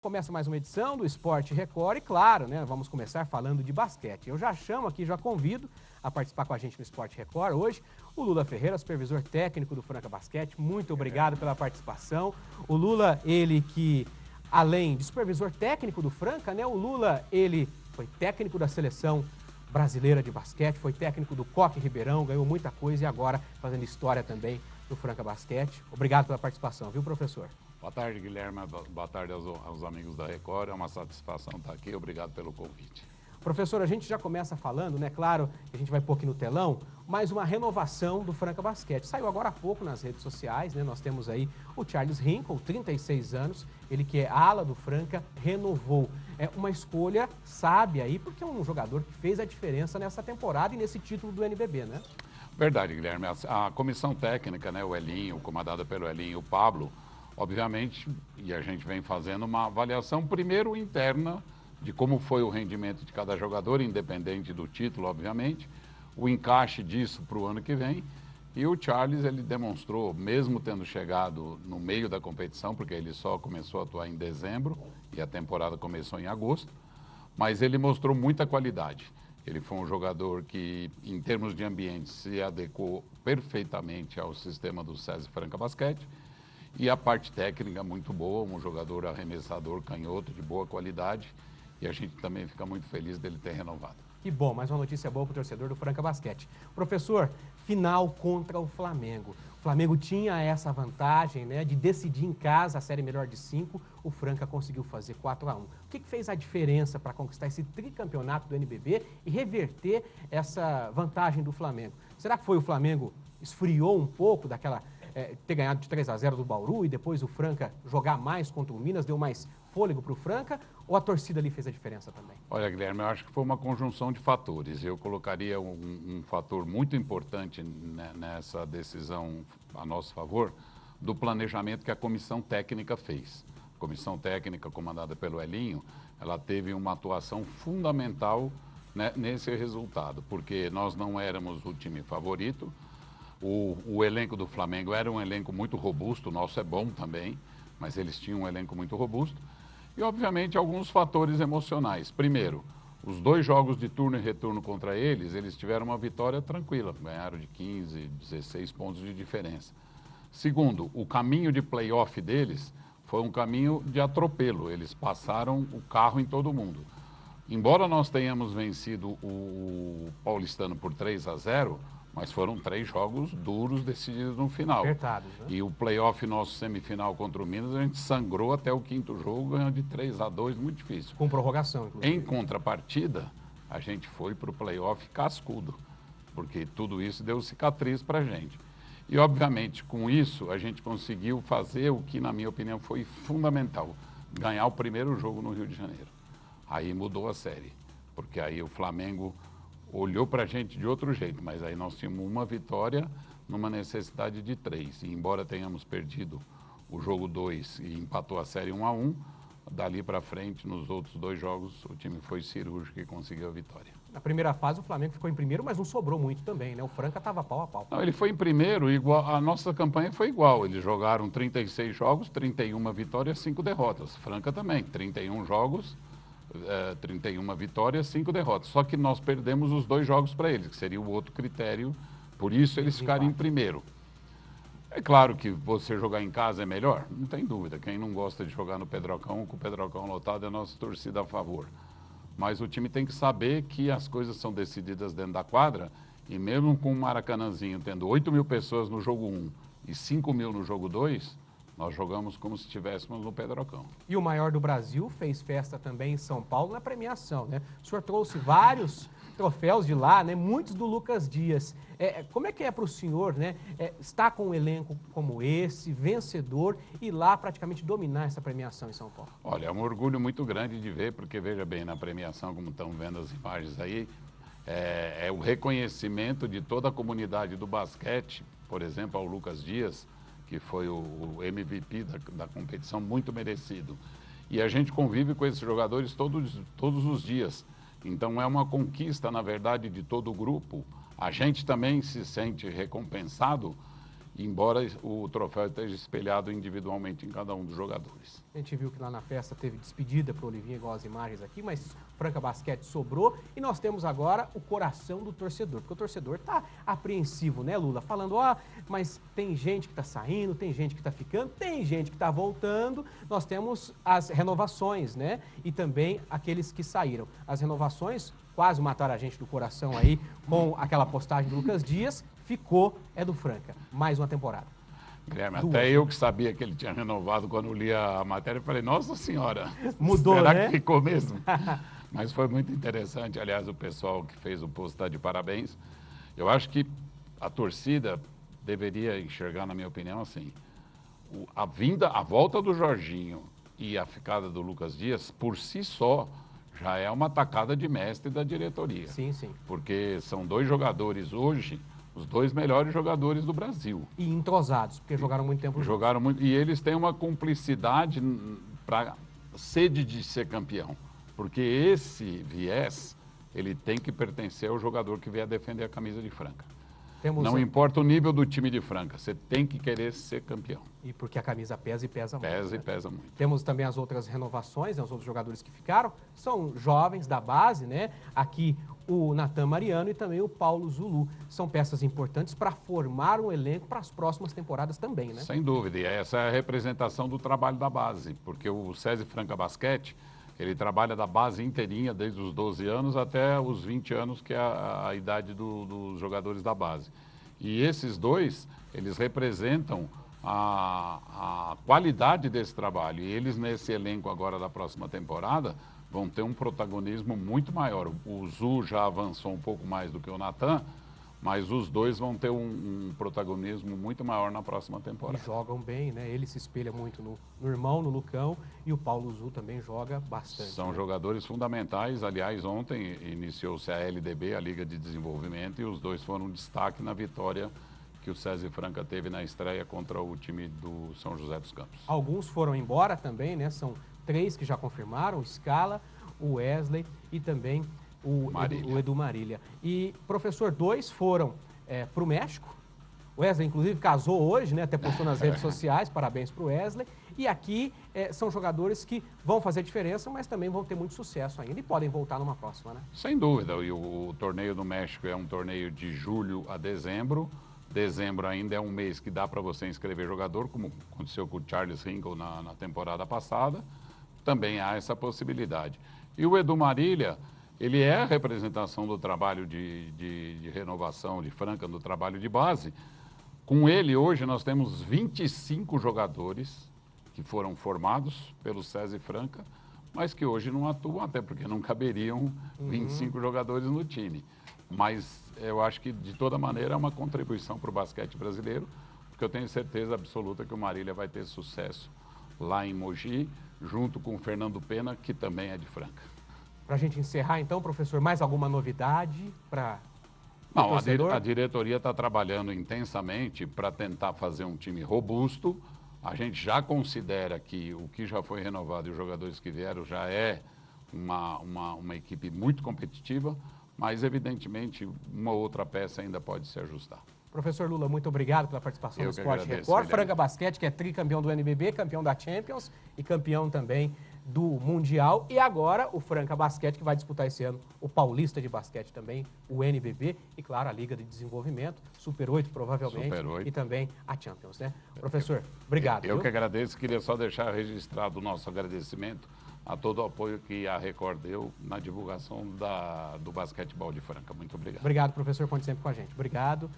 Começa mais uma edição do Esporte Record e, claro, né, vamos começar falando de basquete. Eu já chamo aqui, já convido a participar com a gente no Esporte Record hoje o Lula Ferreira, supervisor técnico do Franca Basquete. Muito obrigado pela participação. O Lula, ele que, além de supervisor técnico do Franca, né, o Lula, ele foi técnico da seleção brasileira de basquete, foi técnico do Coque Ribeirão, ganhou muita coisa e agora fazendo história também do Franca Basquete. Obrigado pela participação, viu, professor? Boa tarde, Guilherme. Boa tarde aos amigos da Record. É uma satisfação estar aqui. Obrigado pelo convite. Professor, a gente já começa falando, né? Claro, a gente vai pôr aqui no telão, mais uma renovação do Franca Basquete. Saiu agora há pouco nas redes sociais, né? Nós temos aí o Charles Hinkle, 36 anos, ele que é ala do Franca, renovou. É uma escolha sábia aí, porque é um jogador que fez a diferença nessa temporada e nesse título do NBB, né? Verdade, Guilherme. A comissão técnica, né? O Elinho, comandada pelo Elinho e o Pablo, obviamente, e a gente vem fazendo uma avaliação primeiro interna de como foi o rendimento de cada jogador, independente do título, obviamente, o encaixe disso para o ano que vem. E o Charles, ele demonstrou, mesmo tendo chegado no meio da competição, porque ele só começou a atuar em dezembro e a temporada começou em agosto, mas ele mostrou muita qualidade. Ele foi um jogador que, em termos de ambiente, se adequou perfeitamente ao sistema do SESI Franca Basquete. E a parte técnica muito boa, um jogador arremessador canhoto de boa qualidade. E a gente também fica muito feliz dele ter renovado. Que bom, mais uma notícia boa para o torcedor do Franca Basquete. Professor, final contra o Flamengo. O Flamengo tinha essa vantagem, né, de decidir em casa a série melhor de 5. O Franca conseguiu fazer 4-1. O que fez a diferença para conquistar esse tricampeonato do NBB e reverter essa vantagem do Flamengo? Será que foi o Flamengo esfriou um pouco daquela... ter ganhado de 3-0 do Bauru e depois o Franca jogar mais contra o Minas, deu mais fôlego para o Franca, ou a torcida ali fez a diferença também? Olha, Guilherme, eu acho que foi uma conjunção de fatores. Eu colocaria um fator muito importante nessa decisão a nosso favor, do planejamento que a comissão técnica fez. A comissão técnica, comandada pelo Elinho, ela teve uma atuação fundamental, né, nesse resultado, porque nós não éramos o time favorito. O elenco do Flamengo era um elenco muito robusto, o nosso é bom também, mas eles tinham um elenco muito robusto. E, obviamente, alguns fatores emocionais. Primeiro, os 2 jogos de turno e retorno contra eles, eles tiveram uma vitória tranquila, ganharam de 15, 16 pontos de diferença. Segundo, o caminho de playoff deles foi um caminho de atropelo, eles passaram o carro em todo mundo. Embora nós tenhamos vencido o Paulistano por 3-0, mas foram 3 jogos duros decididos no final. Apertados, né? E o playoff nosso semifinal contra o Minas, a gente sangrou até o 5º jogo, ganhando de 3-2, muito difícil. Com prorrogação, inclusive. Em contrapartida, a gente foi para o playoff cascudo, porque tudo isso deu cicatriz para a gente. E, obviamente, com isso, a gente conseguiu fazer o que, na minha opinião, foi fundamental, ganhar o primeiro jogo no Rio de Janeiro. Aí mudou a série, porque aí o Flamengo olhou para a gente de outro jeito, mas aí nós tínhamos uma vitória numa necessidade de 3. E embora tenhamos perdido o jogo 2 e empatou a série 1-1, dali para frente, nos outros 2 jogos, o time foi cirúrgico e conseguiu a vitória. Na primeira fase, o Flamengo ficou em primeiro, mas não sobrou muito também, né? O Franca estava pau a pau. Não, ele foi em primeiro, igual, a nossa campanha foi igual. Eles jogaram 36 jogos, 31 vitórias, 5 derrotas. Franca também, 31 jogos... 31 vitórias, 5 derrotas. Só que nós perdemos os 2 jogos para eles, que seria o outro critério, por isso eles ficaram em primeiro. É claro que você jogar em casa é melhor, não tem dúvida. Quem não gosta de jogar no Pedrocão, com o Pedrocão lotado, é a nossa torcida a favor. Mas o time tem que saber que as coisas são decididas dentro da quadra, e mesmo com o Maracanãzinho tendo 8.000 pessoas no jogo 1 e 5.000 no jogo 2, nós jogamos como se estivéssemos no Pedrocão. E o maior do Brasil fez festa também em São Paulo na premiação, né? O senhor trouxe vários troféus de lá, né? Muitos do Lucas Dias. Como é que é para o senhor, né? Estar com um elenco como esse, vencedor, e lá praticamente dominar essa premiação em São Paulo? Olha, é um orgulho muito grande de ver, porque veja bem, na premiação, como estão vendo as imagens aí, é o reconhecimento de toda a comunidade do basquete, por exemplo, ao Lucas Dias, que foi o MVP da competição, muito merecido. E a gente convive com esses jogadores todos os dias. Então é uma conquista, na verdade, de todo o grupo. A gente também se sente recompensado embora o troféu esteja espelhado individualmente em cada um dos jogadores. A gente viu que lá na festa teve despedida para o Olivinha, igual as imagens aqui, mas Franca Basquete sobrou e nós temos agora o coração do torcedor, porque o torcedor está apreensivo, né, Lula? Falando, mas tem gente que está saindo, tem gente que está ficando, tem gente que está voltando. Nós temos as renovações, né? E também aqueles que saíram. As renovações quase mataram a gente do coração aí com aquela postagem do Lucas Dias. Ficou, é do Franca. Mais uma temporada. Guilherme, até eu que sabia que ele tinha renovado quando li a matéria, falei, nossa senhora, mudou, será né? que ficou mesmo? Mas foi muito interessante, aliás, o pessoal que fez o post está de parabéns. Eu acho que a torcida deveria enxergar, na minha opinião, assim, a volta do Jorginho e a ficada do Lucas Dias, por si só, já é uma tacada de mestre da diretoria. Sim, sim. Porque são dois jogadores hoje, os dois melhores jogadores do Brasil. E entrosados, porque jogaram muito tempo juntos. Jogaram muito, e eles têm uma cumplicidade para sede de ser campeão. Porque esse viés, ele tem que pertencer ao jogador que vier defender a camisa de Franca. Não importa o nível do time de Franca, você tem que querer ser campeão. E porque a camisa pesa e pesa muito. Pesa e pesa muito. Temos também as outras renovações, né, os outros jogadores que ficaram, são jovens da base, né? Aqui o Natan Mariano e também o Paulo Zulu. São peças importantes para formar um elenco para as próximas temporadas também, né? Sem dúvida, e essa é a representação do trabalho da base, porque o SESI Franca Basquete, ele trabalha da base inteirinha, desde os 12 anos até os 20 anos, que é a idade dos jogadores da base. E esses dois, eles representam a qualidade desse trabalho. E eles, nesse elenco agora da próxima temporada, vão ter um protagonismo muito maior. O Zu já avançou um pouco mais do que o Natan, mas os dois vão ter um protagonismo muito maior na próxima temporada. E jogam bem, né? Ele se espelha muito no irmão, no Lucão, e o Paulo Zu também joga bastante. São jogadores fundamentais. Aliás, ontem iniciou-se a LDB, a Liga de Desenvolvimento, e os dois foram um destaque na vitória que o SESI Franca teve na estreia contra o time do São José dos Campos. Alguns foram embora também, né? São 3 que já confirmaram, o Scala, o Wesley e também o Edu Marília. E, professor, 2 foram para o México. O Wesley, inclusive, casou hoje, né? Até postou nas redes sociais, parabéns para o Wesley. E aqui são jogadores que vão fazer diferença, mas também vão ter muito sucesso ainda e podem voltar numa próxima, né? Sem dúvida. E o torneio do México é um torneio de julho a dezembro. Dezembro ainda é um mês que dá para você inscrever jogador, como aconteceu com o Charles Ringo na temporada passada. Também há essa possibilidade. E o Edu Marília, ele é a representação do trabalho de renovação de Franca, do trabalho de base. Com ele, hoje, nós temos 25 jogadores que foram formados pelo SESI Franca, mas que hoje não atuam, até porque não caberiam 25 jogadores no time. Mas eu acho que, de toda maneira, é uma contribuição para o basquete brasileiro, porque eu tenho certeza absoluta que o Marília vai ter sucesso lá em Mogi, junto com o Fernando Pena, que também é de Franca. Para a gente encerrar, então, professor, mais alguma novidade para o Não, torcedor? a diretoria está trabalhando intensamente para tentar fazer um time robusto. A gente já considera que o que já foi renovado e os jogadores que vieram já é uma equipe muito competitiva, mas, evidentemente, uma outra peça ainda pode se ajustar. Professor Lula, muito obrigado pela participação no Esporte agradeço, Record. Franca Basquete, que é tricampeão do NBB, campeão da Champions e campeão também do Mundial. E agora o Franca Basquete, que vai disputar esse ano o Paulista de Basquete também, o NBB e, claro, a Liga de Desenvolvimento, Super 8 provavelmente, Super 8. e também a Champions, né? Professor, obrigado. Eu que agradeço, queria só deixar registrado o nosso agradecimento a todo o apoio que a Record deu na divulgação do basquetebol de Franca. Muito obrigado. Obrigado, professor, conte sempre com a gente. Obrigado.